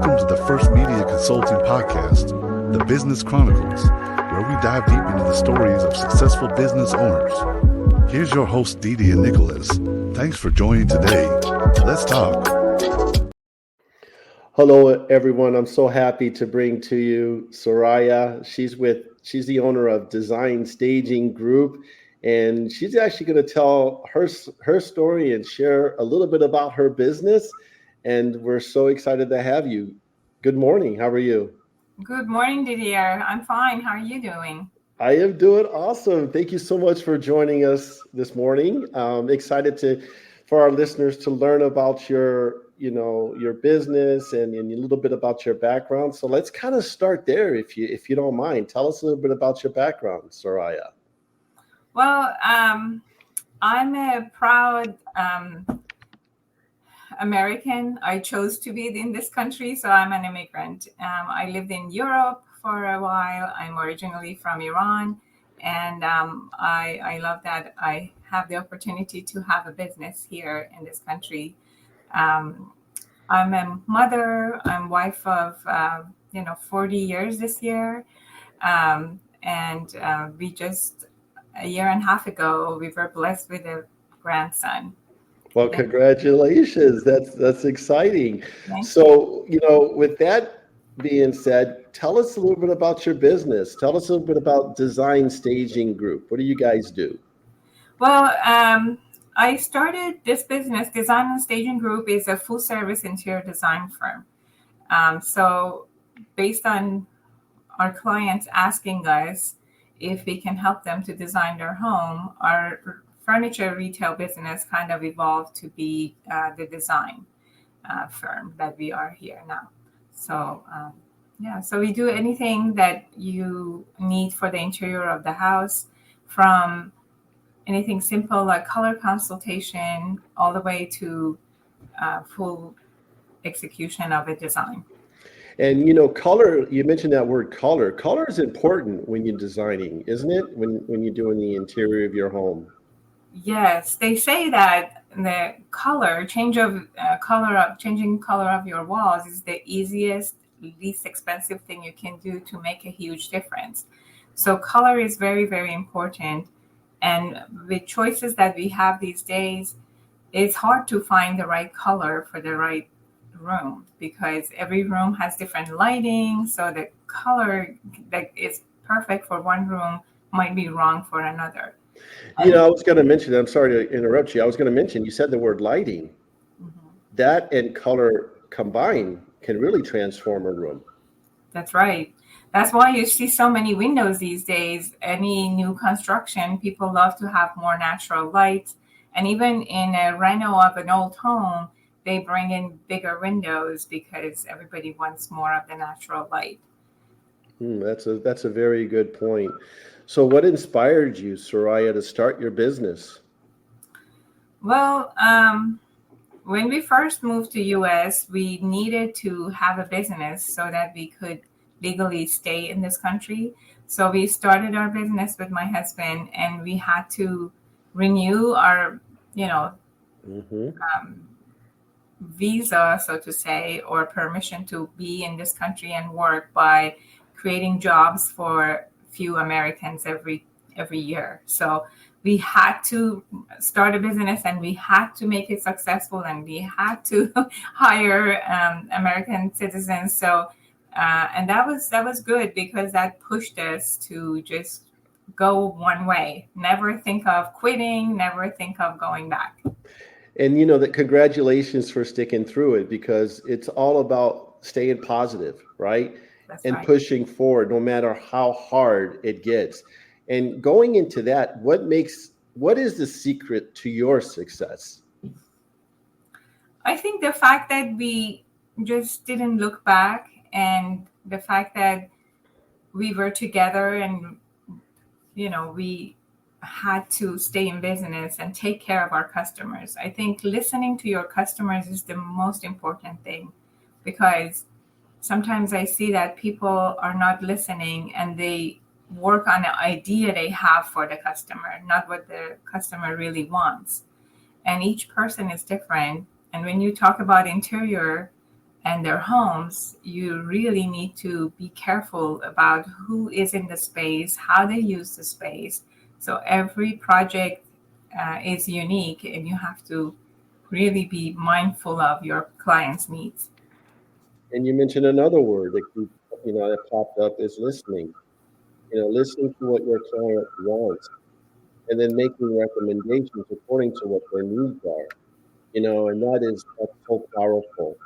Welcome to the First Media Consulting Podcast, The Business Chronicles, where we dive deep into the stories of successful business owners. Here's your host, Didi and Nicholas. Thanks for joining today. Let's talk. Hello, everyone. I'm so happy to bring to you Soraya. She's the owner of Design Staging Group, and she's actually going to tell her story and share a little bit about her business. And we're so excited to have you. Good morning. How are you? Good morning, Didier. I'm fine. How are you doing? I am doing awesome. Thank you so much for joining us this morning. Excited for our listeners to learn about your business and a little bit about your background. So let's kind of start there, if you don't mind. Tell us a little bit about your background, Soraya. Well, I'm a proud American. I chose to be in this country, so I'm an immigrant. I lived in Europe for a while. I'm originally from Iran, and I love that I have the opportunity to have a business here in this country. I'm a mother. I'm wife of 40 years this year, and we just a year and a half ago we were blessed with a grandson. Well, congratulations. That's exciting. Thank So, with that being said, tell us a little bit about your business. Tell us a little bit about Design Staging Group. What do you guys do? Well, I started this business. Design and Staging Group is a full-service interior design firm. So based on our clients asking us if we can help them to design their home, our furniture retail business kind of evolved to be the design firm that we are here now. So so we do anything that you need for the interior of the house, from anything simple like color consultation all the way to full execution of a design. And color, you mentioned that word color. Color is important when you're designing, isn't it? When you're doing the interior of your home. Yes, they say that the changing color of your walls is the easiest, least expensive thing you can do to make a huge difference. So color is very, very important. And with choices that we have these days, it's hard to find the right color for the right room because every room has different lighting. So the color that is perfect for one room might be wrong for another. I was going to mention, I'm sorry to interrupt you. I was going to mention, you said the word lighting. Mm-hmm. That and color combined can really transform a room. That's right. That's why you see so many windows these days. Any new construction, people love to have more natural light. And even in a reno of an old home, they bring in bigger windows because everybody wants more of the natural light. That's a very good point. So what inspired you, Soraya, to start your business? Well, when we first moved to U.S., we needed to have a business so that we could legally stay in this country. So we started our business with my husband, and we had to renew our, visa, so to say, or permission to be in this country and work by creating jobs for few Americans every year. So we had to start a business, and we had to make it successful, and we had to hire American citizens. So and that was good because that pushed us to just go one way. Never think of quitting. Never think of going back. And that congratulations for sticking through it, because it's all about staying positive, right? That's and right. Pushing forward no matter how hard it gets. And going into that, what is the secret to your success? I think the fact that we just didn't look back, and the fact that we were together, and we had to stay in business and take care of our customers. I think listening to your customers is the most important thing, because sometimes I see that people are not listening and they work on an idea they have for the customer, not what the customer really wants. And each person is different. And when you talk about interior, and their homes, you really need to be careful about who is in the space, how they use the space. So every project is unique, and you have to really be mindful of your client's needs. And you mentioned another word that that popped up is listening. Listening to what your client wants and then making recommendations according to what their needs are. And that's so powerful.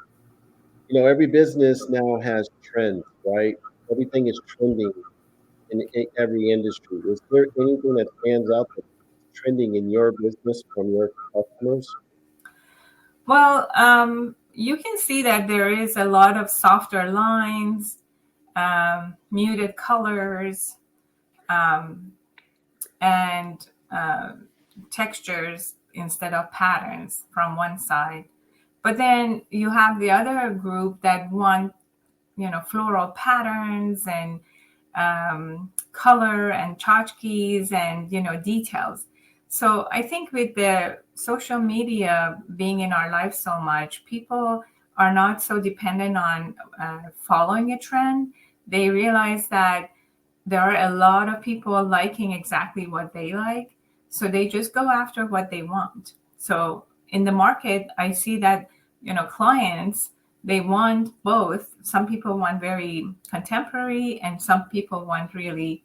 Every business now has trends, right? Everything is trending in every industry. Is there anything that stands out that's trending in your business from your customers? Well, you can see that there is a lot of softer lines, muted colors, um, and textures instead of patterns from one side. But then you have the other group that want, floral patterns and color and tchotchkes and, details. So I think with the social media being in our life so much, people are not so dependent on following a trend. They realize that there are a lot of people liking exactly what they like. So they just go after what they want. So in the market, I see that, clients, they want both. Some people want very contemporary, and some people want really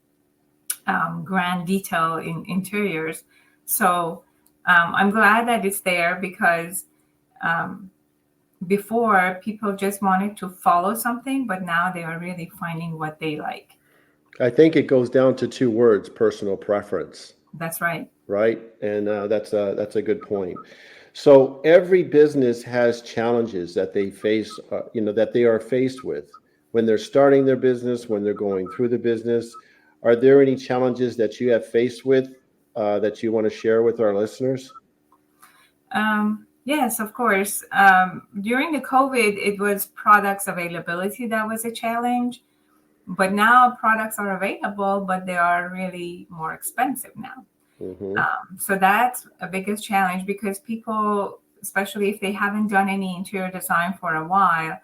grand detail in interiors. So I'm glad that it's there, because before people just wanted to follow something, but now they are really finding what they like. I think it goes down to two words: personal preference. That's right. Right? And that's a good point. So every business has challenges that they face, that they are faced with when they're starting their business, when they're going through the business. Are there any challenges that you have faced with that you want to share with our listeners? Yes, of course. During the COVID, it was products availability that was a challenge. But now products are available, but they are really more expensive now. Mm-hmm. So that's a biggest challenge, because people, especially if they haven't done any interior design for a while,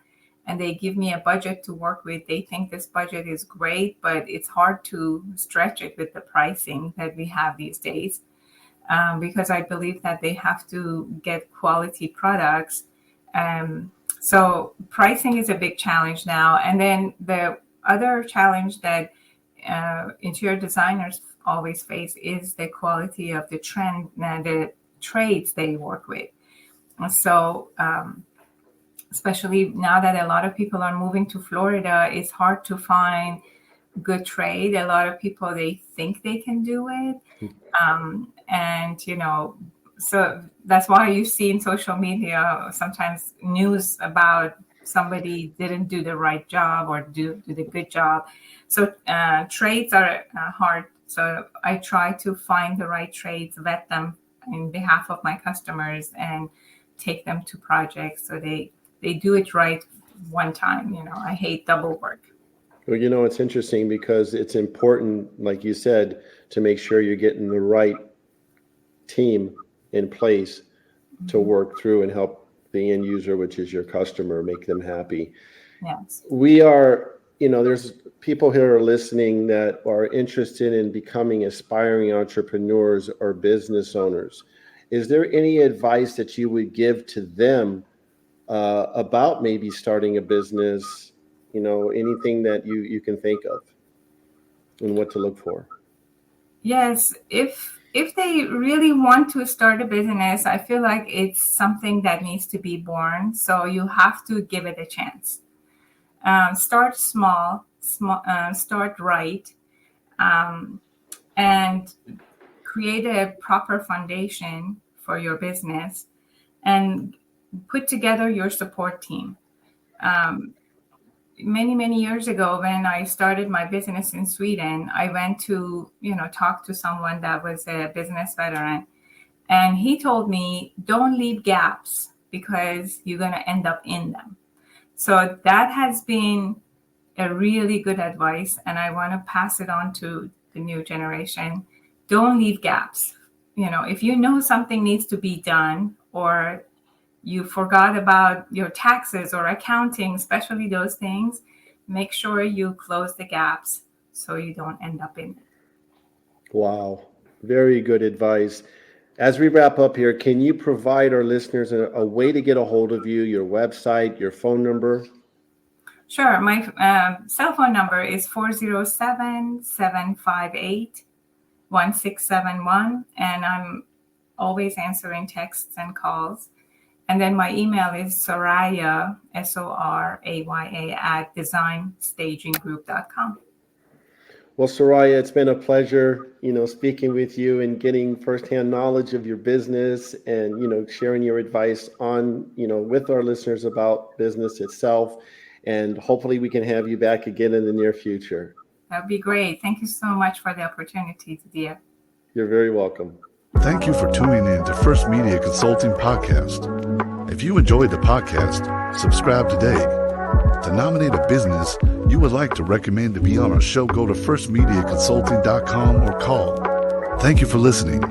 and they give me a budget to work with, they think this budget is great, but it's hard to stretch it with the pricing that we have these days, because I believe that they have to get quality products. So pricing is a big challenge now. And then the other challenge that interior designers always face is the quality of the trades they work with. So especially now that a lot of people are moving to Florida, it's hard to find good trade. A lot of people, they think they can do it. And, so that's why you see in social media sometimes news about somebody didn't do the right job or do the good job. So trades are hard. So I try to find the right trades, vet them in behalf of my customers, and take them to projects so they do it right one time. I hate double work. Well, it's interesting because it's important, like you said, to make sure you're getting the right team in place to work through and help the end user, which is your customer, make them happy. Yes. We are, there's people here are listening that are interested in becoming aspiring entrepreneurs or business owners. Is there any advice that you would give to them about maybe starting a business? Anything that you can think of and what to look for? Yes, if they really want to start a business, I feel like it's something that needs to be born. So you have to give it a chance. Start small, start right, and create a proper foundation for your business, and put together your support team. Many years ago, when I started my business in Sweden, I went to talk to someone that was a business veteran, and he told me, don't leave gaps, because you're going to end up in them. So that has been a really good advice, and I want to pass it on to the new generation. Don't leave gaps. If you know something needs to be done, or you forgot about your taxes or accounting, especially those things, make sure you close the gaps so you don't end up in it. Wow. Very good advice. As we wrap up here, can you provide our listeners a way to get a hold of you, your website, your phone number? Sure. My cell phone number is 407-758-1671, and I'm always answering texts and calls. And then my email is Soraya, Soraya, at designstaginggroup.com. Well, Soraya, it's been a pleasure, speaking with you and getting firsthand knowledge of your business and, sharing your advice on, with our listeners about business itself. And hopefully we can have you back again in the near future. That'd be great. Thank you so much for the opportunity, dear. You're very welcome. Thank you for tuning in to First Media Consulting Podcast. If you enjoyed the podcast, subscribe today. To nominate a business you would like to recommend to be on our show, go to firstmediaconsulting.com or call. Thank you for listening.